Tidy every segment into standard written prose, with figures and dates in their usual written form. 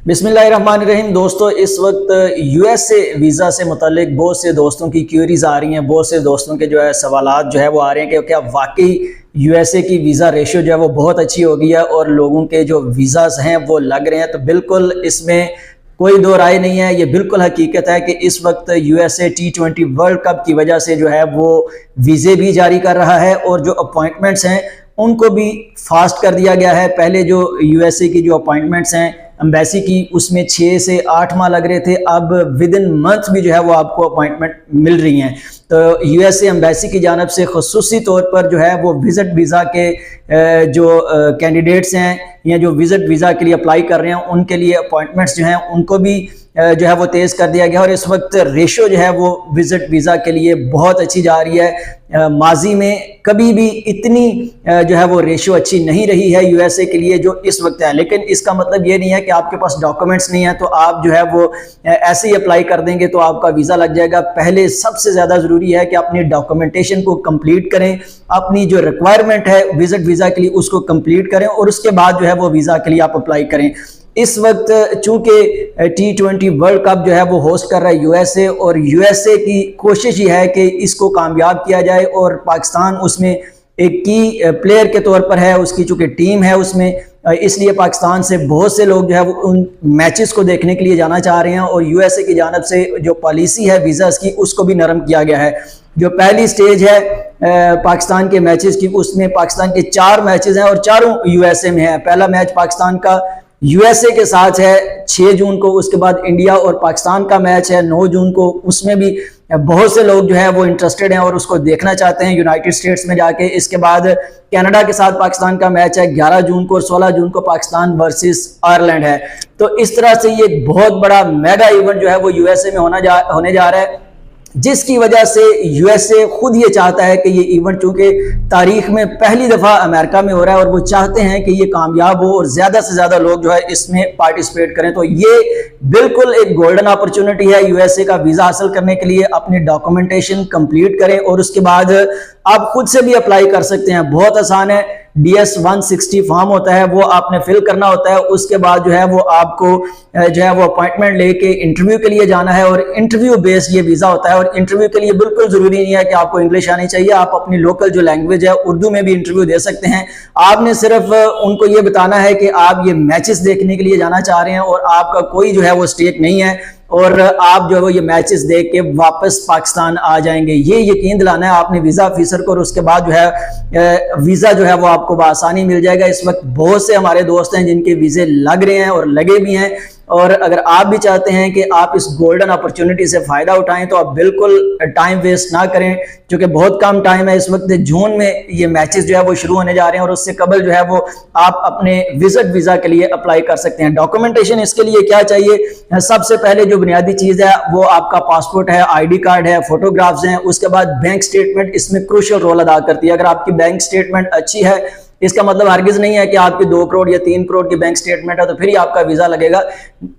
बिस्मिल्लाहिर्रहमानिर्रहीम। दोस्तों, इस वक्त यूएसए वीज़ा से मुतालिक बहुत से दोस्तों की क्यूरीज आ रही हैं। बहुत से दोस्तों के जो है सवालात जो है वो आ रहे हैं कि क्या वाकई यूएसए की वीज़ा रेशो जो है वो बहुत अच्छी हो गई है और लोगों के जो वीज़ाज हैं वो लग रहे हैं। तो बिल्कुल इसमें कोई दो राय नहीं है, ये बिल्कुल हकीकत है कि इस वक्त यूएसए T20 वर्ल्ड कप की वजह से जो है वो वीज़े भी जारी कर रहा है और जो अपॉइंटमेंट्स हैं उनको भी फास्ट कर दिया गया है। पहले जो यूएसए की जो अपॉइंटमेंट्स हैं एम्बेसी की उसमें 6 से 8 माह लग रहे थे, अब विद इन मंथ भी जो है वो आपको अपॉइंटमेंट मिल रही हैं। तो यूएसए एम्बेसी की जानब से खुसूसी तौर पर जो है वो विज़िट वीज़ा के जो कैंडिडेट्स हैं या जो विज़िट वीज़ा के लिए अप्लाई कर रहे हैं उनके लिए अपॉइंटमेंट्स जो हैं उनको भी जो है वो तेज़ कर दिया गया और इस वक्त रेशो जो है वो विज़िट वीज़ा के लिए बहुत अच्छी जा रही है। माजी में कभी भी इतनी जो है वो रेशो अच्छी नहीं रही है यूएसए के लिए जो इस वक्त है। लेकिन इसका मतलब ये नहीं है कि आपके पास डॉक्यूमेंट्स नहीं है तो आप जो है वो ऐसे ही अप्लाई कर देंगे तो आपका वीज़ा लग जाएगा। पहले सबसे ज़्यादा ज़रूरी है कि अपनी डॉक्यूमेंटेशन को कंप्लीट करें, अपनी जो रिक्वायरमेंट है विज़िट वीज़ा के लिए उसको कंप्लीट करें और उसके बाद जो है वो वीज़ा के लिए आप अप्लाई करें। इस वक्त चूंकि T20 वर्ल्ड कप जो है वो होस्ट कर रहा है यूएसए और यूएसए की कोशिश ये है कि इसको कामयाब किया जाए और पाकिस्तान उसमें एक की प्लेयर के तौर पर है, उसकी चूंकि टीम है उसमें, इसलिए पाकिस्तान से बहुत से लोग जो है वो उन मैचेस को देखने के लिए जाना चाह रहे हैं और यूएसए की जानब से जो पॉलिसी है वीज़ास की उसको भी नरम किया गया है। जो पहली स्टेज है पाकिस्तान के मैचेस की उसमें पाकिस्तान के 4 मैचेस हैं और चारों यूएसए में है। पहला मैच पाकिस्तान का यूएसए के साथ है 6 जून को, उसके बाद इंडिया और पाकिस्तान का मैच है 9 जून को। उसमें भी बहुत से लोग जो है वो इंटरेस्टेड हैं और उसको देखना चाहते हैं यूनाइटेड स्टेट्स में जाके। इसके बाद कनाडा के साथ पाकिस्तान का मैच है 11 जून को और 16 जून को पाकिस्तान वर्सेस आयरलैंड है। तो इस तरह से ये बहुत बड़ा मेगा इवेंट जो है वो यूएसए में होने जा रहा है, जिसकी वजह से यूएसए खुद ये चाहता है कि ये इवेंट चूंकि तारीख में पहली दफ़ा अमेरिका में हो रहा है और वो चाहते हैं कि ये कामयाब हो और ज़्यादा से ज़्यादा लोग जो है इसमें पार्टिसिपेट करें। तो ये बिल्कुल एक गोल्डन अपॉर्चुनिटी है यूएसए का वीज़ा हासिल करने के लिए। अपनी डॉक्यूमेंटेशन कंप्लीट करें और उसके बाद आप खुद से भी अप्लाई कर सकते हैं। बहुत आसान है, DS-160 फॉर्म होता है वो आपने फिल करना होता है। उसके बाद जो है वो आपको जो है वो अपॉइंटमेंट लेके इंटरव्यू के लिए जाना है और इंटरव्यू बेस्ड ये वीज़ा होता है। और इंटरव्यू के लिए बिल्कुल ज़रूरी नहीं है कि आपको इंग्लिश आनी चाहिए, आप अपनी लोकल जो लैंग्वेज है उर्दू में भी इंटरव्यू दे सकते हैं। आपने सिर्फ उनको ये बताना है कि आप ये मैचेस देखने के लिए जाना चाह रहे हैं और आपका कोई जो है वो स्टेक नहीं है और आप जो है वो ये मैचेस देख के वापस पाकिस्तान आ जाएंगे। ये यकीन दिलाना है आपने वीज़ा ऑफिसर को और उसके बाद जो है वीज़ा जो है वो आपको बआसानी मिल जाएगा। इस वक्त बहुत से हमारे दोस्त हैं जिनके वीज़े लग रहे हैं और लगे भी हैं और अगर आप भी चाहते हैं कि आप इस गोल्डन अपॉर्चुनिटी से फ़ायदा उठाएं तो आप बिल्कुल टाइम वेस्ट ना करें, क्योंकि बहुत कम टाइम है। इस वक्त जून में ये मैचेस जो है वो शुरू होने जा रहे हैं और उससे कबल जो है वो आप अपने विजिट वीज़ा के लिए अप्लाई कर सकते हैं। डॉक्यूमेंटेशन इसके लिए क्या चाहिए? सबसे पहले जो बुनियादी चीज़ है वो आपका पासपोर्ट है, ID कार्ड है, फोटोग्राफ्स हैं। उसके बाद बैंक स्टेटमेंट इसमें क्रूशियल रोल अदा करती है। अगर आपकी बैंक स्टेटमेंट अच्छी है, इसका मतलब हरगिज नहीं है कि आपकी 2 करोड़ या 3 करोड़ की बैंक स्टेटमेंट है तो फिर ही आपका वीज़ा लगेगा।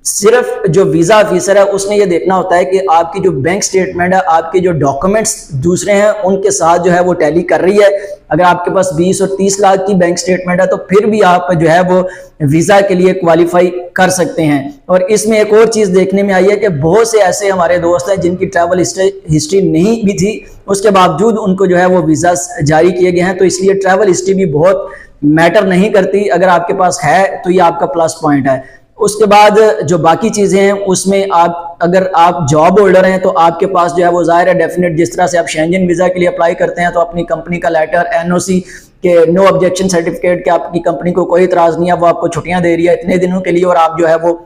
सिर्फ जो वीज़ा ऑफिसर है उसने ये देखना होता है कि आपकी जो बैंक स्टेटमेंट है, आपके जो डॉक्यूमेंट्स दूसरे हैं उनके साथ जो है वो टैली कर रही है। अगर आपके पास 20 और 30 लाख की बैंक स्टेटमेंट है तो फिर भी आप जो है वो वीज़ा के लिए क्वालिफाई कर सकते हैं। और इसमें एक और चीज़ देखने में आई है कि बहुत से ऐसे हमारे दोस्त हैं जिनकी ट्रैवल हिस्ट्री नहीं भी थी, उसके बावजूद उनको जो है वो वीज़ा जारी किए गए हैं। तो इसलिए ट्रैवल हिस्ट्री भी बहुत मैटर नहीं करती, अगर आपके पास है तो ये आपका प्लस पॉइंट है। उसके बाद जो बाकी चीज़ें हैं उसमें अगर आप जॉब होल्डर हैं तो आपके पास जो है वो ज़ाहिर है डेफिनेट, जिस तरह से आप शेंजन वीज़ा के लिए अप्लाई करते हैं तो अपनी कंपनी का लेटर, NOC के नो ऑब्जेक्शन सर्टिफिकेट के आपकी कंपनी को कोई इतराज़ नहीं है, वो आपको छुट्टियां दे रही है इतने दिनों के लिए और आप जो है वो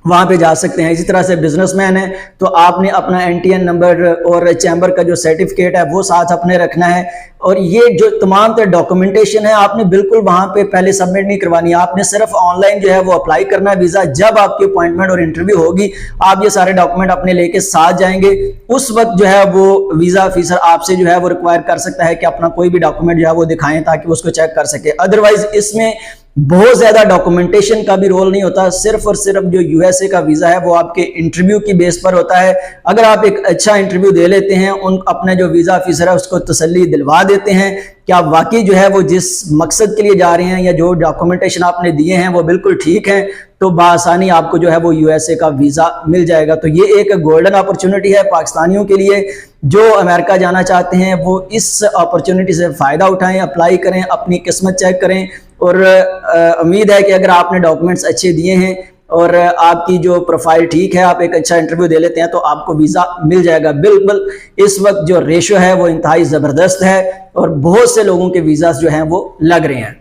वहाँ पे जा सकते हैं। इसी तरह से बिजनेसमैन है तो आपने अपना NTN नंबर और चैम्बर का जो सर्टिफिकेट है वो साथ अपने रखना है। और ये जो तमाम तरह डॉक्यूमेंटेशन है आपने बिल्कुल वहाँ पे पहले सबमिट नहीं करवानी, आपने सिर्फ ऑनलाइन जो है वो अप्लाई करना है वीज़ा। जब आपकी अपॉइंटमेंट और इंटरव्यू होगी आप ये सारे डॉक्यूमेंट अपने लेके साथ जाएंगे। उस वक्त जो है वो वीज़ा ऑफिसर आपसे जो है वो रिक्वायर कर सकता है कि अपना कोई भी डॉक्यूमेंट जो है वो दिखाएं ताकि उसको चेक कर सके। अदरवाइज इसमें बहुत ज्यादा डॉक्यूमेंटेशन का भी रोल नहीं होता, सिर्फ और सिर्फ जो यूएसए का वीजा है वो आपके इंटरव्यू की बेस पर होता है। अगर आप एक अच्छा इंटरव्यू दे लेते हैं, उन अपने जो वीजा ऑफिसर है उसको तसल्ली दिलवा देते हैं क्या वाकई जो है वो जिस मकसद के लिए जा रहे हैं या जो डॉक्यूमेंटेशन आपने दिए हैं वो बिल्कुल ठीक है, तो बासानी आपको जो है वो यूएसए का वीज़ा मिल जाएगा। तो ये एक गोल्डन अपॉर्चुनिटी है पाकिस्तानियों के लिए, जो अमेरिका जाना चाहते हैं वो इस अपॉर्चुनिटी से फ़ायदा उठाएं, अप्लाई करें, अपनी किस्मत चेक करें। और उम्मीद है कि अगर आपने डॉक्यूमेंट्स अच्छे दिए हैं और आपकी जो प्रोफाइल ठीक है, आप एक अच्छा इंटरव्यू दे लेते हैं, तो आपको वीज़ा मिल जाएगा। बिल्कुल इस वक्त जो रेशो है वो इंतहाई ज़बरदस्त है और बहुत से लोगों के वीज़ा जो हैं वो लग रहे हैं।